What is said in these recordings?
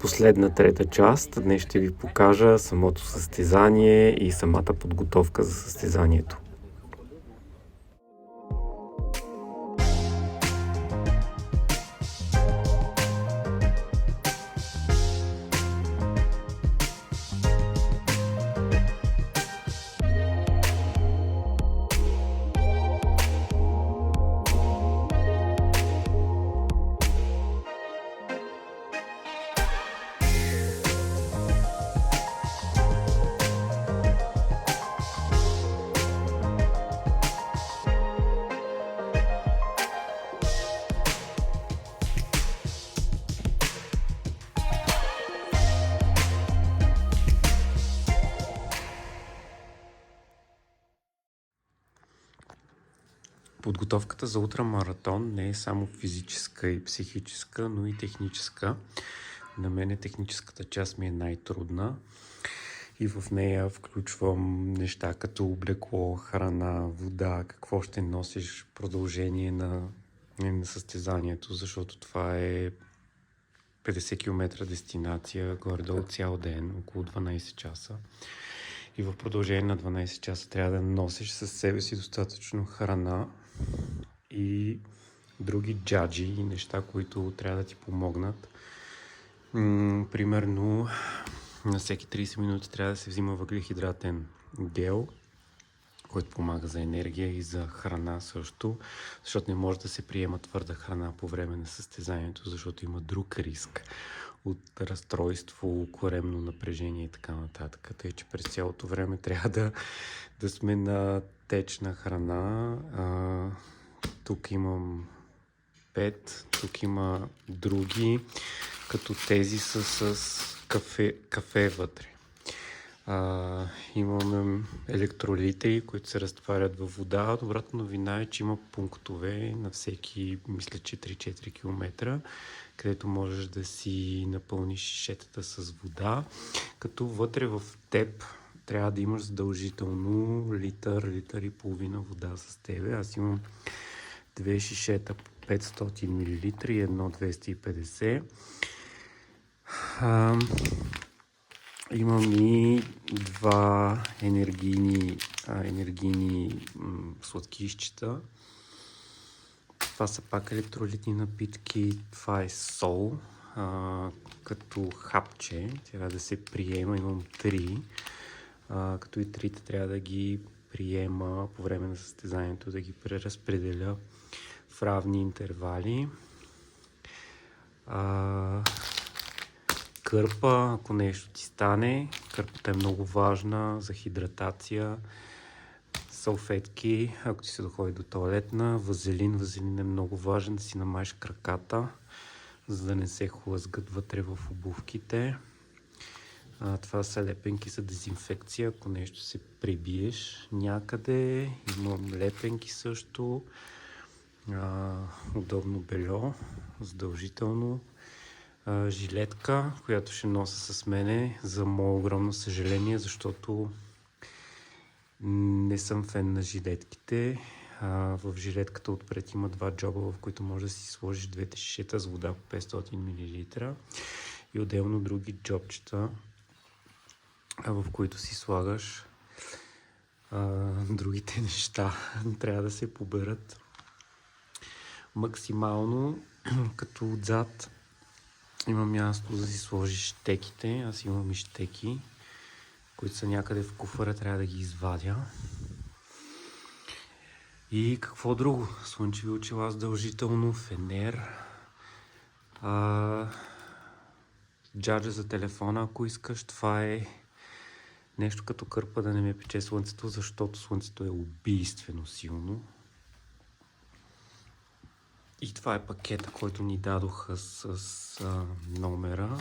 последна трета част. Днес ще ви покажа самото състезание и самата подготовка за състезанието. Подготовката за ултрамаратон не е само физическа и психическа, но и техническа. На мен техническата част ми е най-трудна и в нея включвам неща като облекло, храна, вода, какво ще носиш в продължение на състезанието, защото това е 50 км дестинация, горе-долу цял ден, около 12 часа. И в продължение на 12 часа трябва да носиш със себе си достатъчно храна и други джаджи и неща, които трябва да ти помогнат. Примерно на всеки 30 минути трябва да се взима въглехидратен гел, който помага за енергия и за храна също, защото не може да се приема твърда храна по време на състезанието, защото има друг риск от разстройство, коремно напрежение и така нататък. Тъй, че през цялото време трябва да сме на течна храна. Тук имам 5, тук има други, като тези са с кафе вътре. Имаме електролити, които се разтварят във вода. Добрата новина е, че има пунктове на всеки, мисля, че 3-4 км, където можеш да си напълниш шишетата с вода, като вътре в теб трябва да имаш задължително литър и половина вода с тебе. Аз имам 2 шишета по 500 мл и едно 250. Имам и 2 енергийни сладкишчета. Това са пак електролитни напитки. Това е сол, като хапче. Трябва да се приема. Имам 3. Като и 3 трябва да ги приема по време на състезанието, да ги преразпределя в равни интервали. Кърпа, ако нещо ти стане. Кърпата е много важна за хидратация. Салфетки, ако ти се доходи до тоалетна. Вазелин е много важен да си намаеш краката, за да не се хлъзгат вътре в обувките. Това са лепенки за дезинфекция, ако нещо се прибиеш някъде. Имам лепенки също. Удобно бельо, задължително. Жилетка, която ще нося с мене, за мое огромно съжаление, защото не съм фен на жилетките. В жилетката отпред има 2 джоба, в които можеш да си сложиш 2 шишета с вода по 500 мл и отделно други джобчета, в които си слагаш другите неща. Трябва да се поберат максимално, като отзад има място да си сложиш щеките. Аз имам и щеки, които са някъде в куфара, трябва да ги извадя. И какво друго? Слънчеви очила задължително, фенер, джаджа за телефона, ако искаш. Това е нещо като кърпа да не ме пече слънцето, защото слънцето е убийствено силно. И това е пакета, който ни дадоха с номера.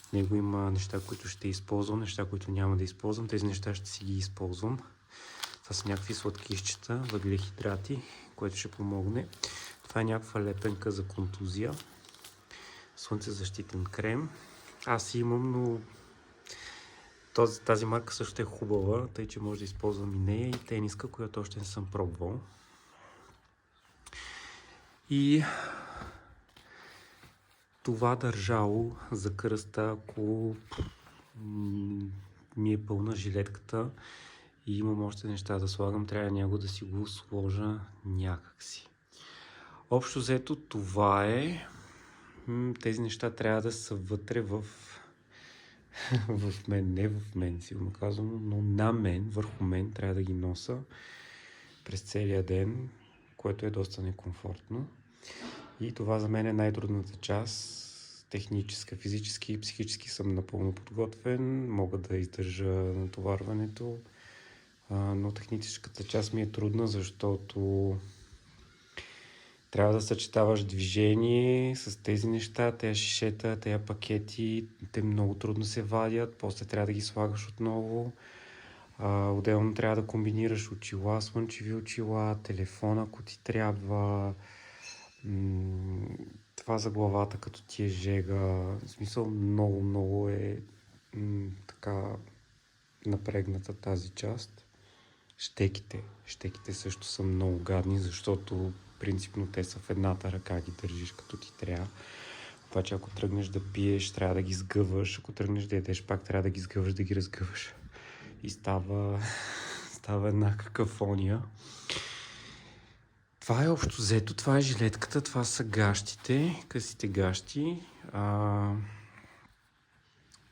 В него има неща, които ще използвам, неща, които няма да използвам. Тези неща ще си ги използвам. Това са някакви сладкишчета, въглехидрати, което ще помогне. Това е някаква лепенка за контузия. Слънцезащитен крем. Аз имам, но тази марка също е хубава, тъй че може да използвам и нея, и тениска, която още не съм пробвал. И това държало за кръста, ако ми е пълна жилетката и имам още неща да слагам, трябва него да си го сложа някакси. Общо взето това е. Тези неща трябва да са вътре в мен, не в мен, сигурно казвам, но на мен, върху мен, трябва да ги носа през целия ден, което е доста некомфортно. И това за мен е най-трудната част. Техническа, физически и психически съм напълно подготвен, мога да издържа натоварването, но техническата част ми е трудна, защото трябва да съчетаваш движение с тези неща, тези шишета, тези пакети, те много трудно се вадят, после трябва да ги слагаш отново. Отделно трябва да комбинираш очила, слънчеви очила, телефона, ако ти трябва. Това за главата, като ти е жега. В смисъл, много е така напрегната тази част. Щеките също са много гадни, защото принципно те са в едната ръка, ги държиш като ти трябва. Обаче ако тръгнеш да пиеш, трябва да ги сгъваш. Ако тръгнеш да ядеш, пак трябва да ги сгъваш, да ги разгъваш. И става една какафония. Това е общо взето, това е жилетката, това са гащите, късите гащи.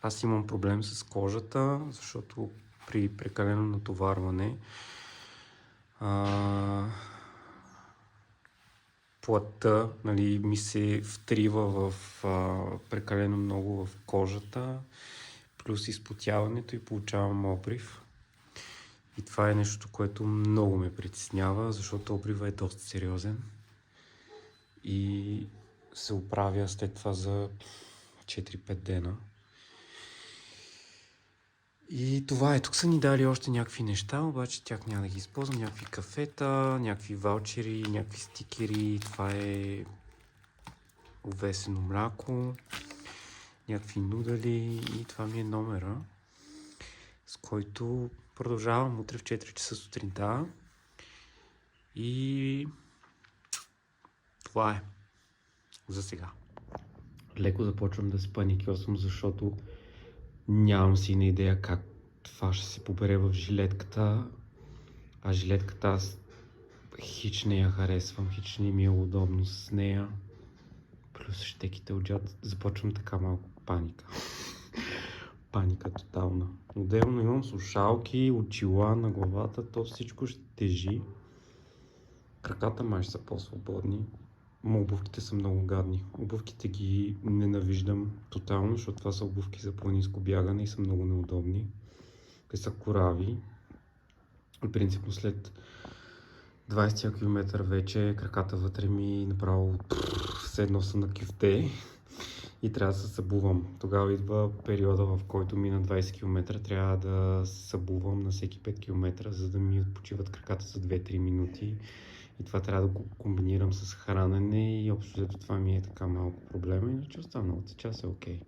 Аз имам проблем с кожата, защото при прекалено натоварване плътта, нали, ми се втрива прекалено много в кожата, плюс изпотяването и получавам обрив. И това е нещо, което много ме притеснява, защото обрива е доста сериозен и се оправя след това за 4-5 дена. И това е. Тук са ни дали още някакви неща, обаче тях няма да ги използвам. Някакви кафета, някакви ваучери, някакви стикери. Това е овесено мляко, някакви нудали и това ми е номера, с който продължавам утре в 4 часа сутринта. И това е за сега. Леко започвам да се паникьосвам, защото нямам си на идея как това ще се побере в жилетката. А жилетката аз хич не я харесвам, хич не ми е удобно с нея. Плюс щеките отзад, започвам така малко паника. Паника тотална. Отделно имам слушалки, очила на главата, то всичко ще тежи. Краката май ще са по-свободни. Обувките са много гадни. Обувките ги ненавиждам тотално, защото това са обувки за планинско бягане и са много неудобни. Те са корави. И принципно след 20 км вече краката вътре ми направо все едно са на кюфте и трябва да се събувам. Тогава идва периода, в който мина 20 км, трябва да се събувам на всеки 5 км, за да ми отпочиват краката за 2-3 минути. И това трябва да го комбинирам с хранене и общо това ми е така малко проблема, иначе останалата част е окей.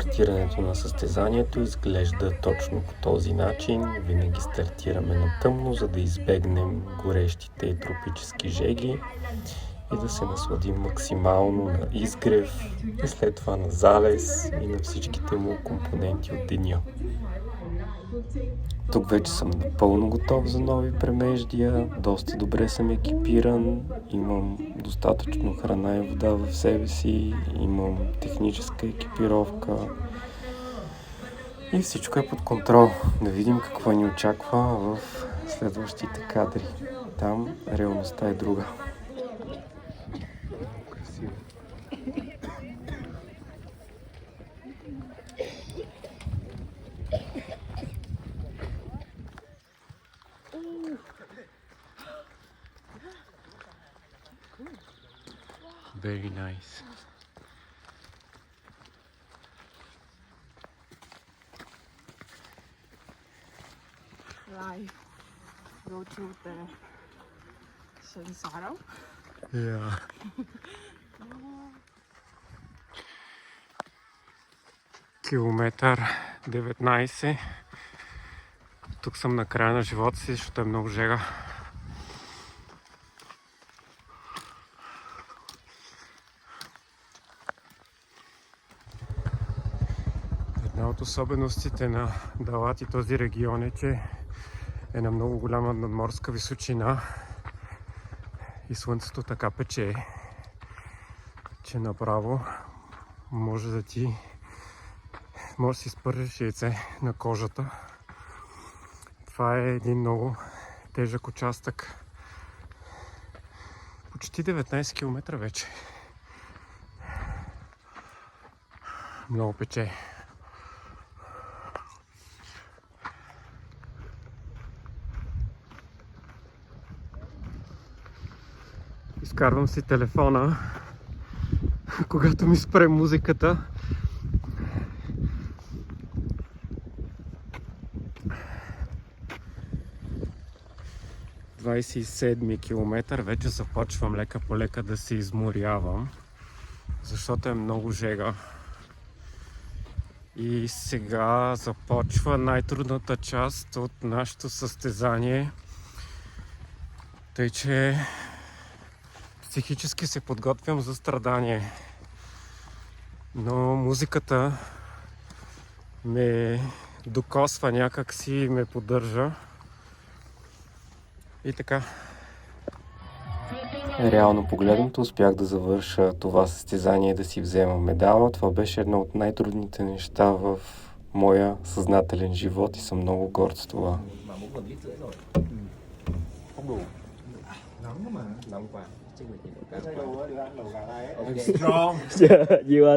стартирането на състезанието изглежда точно по този начин. Винаги стартираме на тъмно, за да избегнем горещите тропически жеги и да се насладим максимално на изгрев и след това на залез и на всичките му компоненти от деня. Тук вече съм напълно готов за нови премеждия, доста добре съм екипиран, имам достатъчно храна и вода в себе си, имам техническа екипировка и всичко е под контрол. Да видим какво ни очаква в следващите кадри. Там реалността е друга. Красиво. Very nice. Live. Go to the Sensaro. Yeah. Километър 19. Тук съм на края на живота си, защото е много жега. Една от особеностите на Далат и този регион е, че е на много голяма надморска височина и слънцето така пече, че направо може да си изпържеш яйце на кожата. Това е един много тежък участък. Почти 19 км вече. Много пече. Изкарвам си телефона, когато ми спре музиката. В 27 километър вече започвам лека по лека да се изморявам, защото е много жега. И сега започва най-трудната част от нашето състезание, тъй че психически се подготвям за страдание. Но музиката ме докосва някак и ме поддържа. И така. Реално погледнато успях да завърша това състезание, да си взема медала. Това беше едно от най-трудните неща в моя съзнателен живот и съм много горд с това. You are